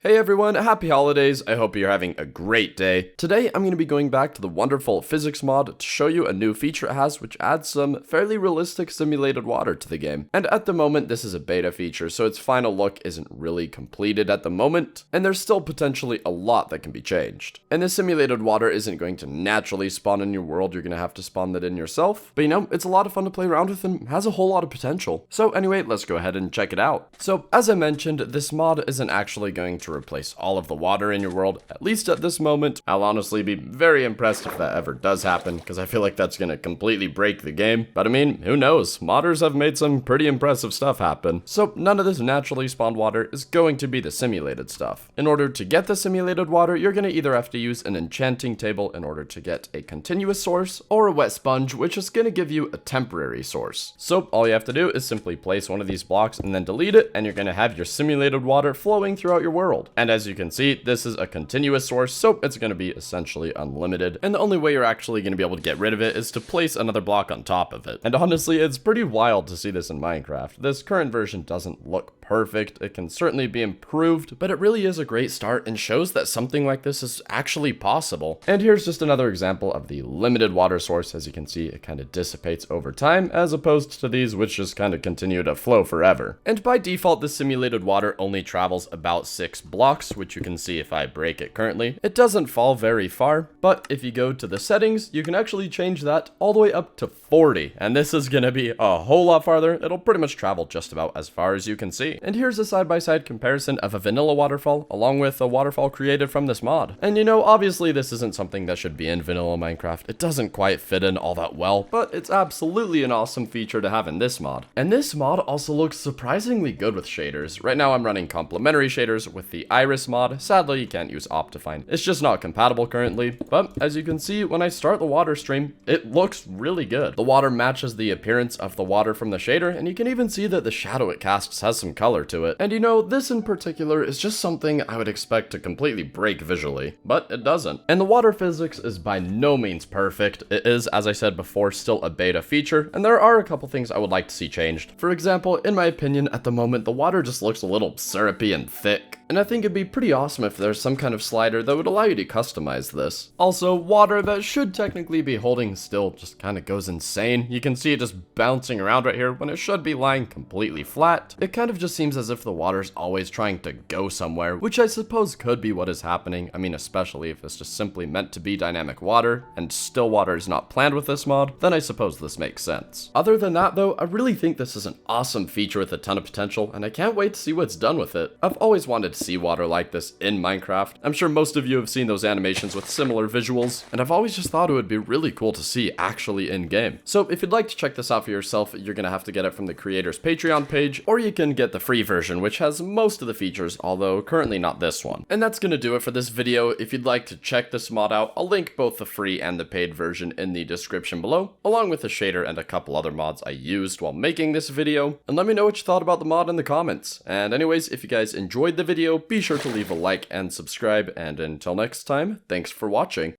Hey everyone, happy holidays. I hope you're having a great day. Today I'm going to be going back to the wonderful physics mod to show you a new feature it has which adds some fairly realistic simulated water to the game. And at the moment this is a beta feature, so its final look isn't really completed at the moment, and there's still potentially a lot that can be changed. And this simulated water isn't going to naturally spawn in your world, you're going to have to spawn that in yourself. But you know, it's a lot of fun to play around with and has a whole lot of potential. So anyway, let's go ahead and check it out. So as I mentioned, this mod isn't actually going to replace all of the water in your world, at least at this moment. I'll honestly be very impressed if that ever does happen, because I feel like that's going to completely break the game. But I mean, who knows? Modders have made some pretty impressive stuff happen. So none of this naturally spawned water is going to be the simulated stuff. In order to get the simulated water, you're going to either have to use an enchanting table in order to get a continuous source, or a wet sponge, which is going to give you a temporary source. So all you have to do is simply place one of these blocks and then delete it, and you're going to have your simulated water flowing throughout your world. And as you can see, this is a continuous source, so it's going to be essentially unlimited, and the only way you're actually going to be able to get rid of it is to place another block on top of it. And honestly, it's pretty wild to see this in Minecraft. This current version doesn't look perfect, it can certainly be improved, but it really is a great start and shows that something like this is actually possible. And here's just another example of the limited water source. As you can see, it kind of dissipates over time, as opposed to these which just kind of continue to flow forever. And by default, the simulated water only travels about 6 blocks, which you can see if I break it currently. It doesn't fall very far, but if you go to the settings, you can actually change that all the way up to 40, and this is gonna be a whole lot farther. It'll pretty much travel just about as far as you can see. And here's a side-by-side comparison of a vanilla waterfall along with a waterfall created from this mod. And you know, obviously this isn't something that should be in vanilla Minecraft. It doesn't quite fit in all that well, but it's absolutely an awesome feature to have in this mod. And this mod also looks surprisingly good with shaders. Right now I'm running Complementary Shaders with the Iris mod. Sadly, you can't use Optifine. It's just not compatible currently, but as you can see, when I start the water stream, it looks really good. The water matches the appearance of the water from the shader, and you can even see that the shadow it casts has some color to it. And you know, this in particular is just something I would expect to completely break visually, but it doesn't. And the water physics is by no means perfect. It is, as I said before, still a beta feature, and there are a couple things I would like to see changed. For example, in my opinion, at the moment, the water just looks a little syrupy and thick, and I think it'd be pretty awesome if there's some kind of slider that would allow you to customize this. Also, water that should technically be holding still just kind of goes insane. You can see it just bouncing around right here when it should be lying completely flat. It kind of just seems as if the water's always trying to go somewhere, which I suppose could be what is happening. I mean, especially if it's just simply meant to be dynamic water, and still water is not planned with this mod, then I suppose this makes sense. Other than that though, I really think this is an awesome feature with a ton of potential, and I can't wait to see what's done with it. I've always wanted to see water like this in Minecraft. I'm sure most of you have seen those animations with similar visuals, and I've always just thought it would be really cool to see actually in game. So if you'd like to check this out for yourself, you're gonna have to get it from the creator's Patreon page, or you can get the free version, which has most of the features, although currently not this one. And that's gonna do it for this video. If you'd like to check this mod out, I'll link both the free and the paid version in the description below, along with the shader and a couple other mods I used while making this video. And let me know what you thought about the mod in the comments. And anyways, if you guys enjoyed the video, be sure to leave a like and subscribe, and until next time, thanks for watching.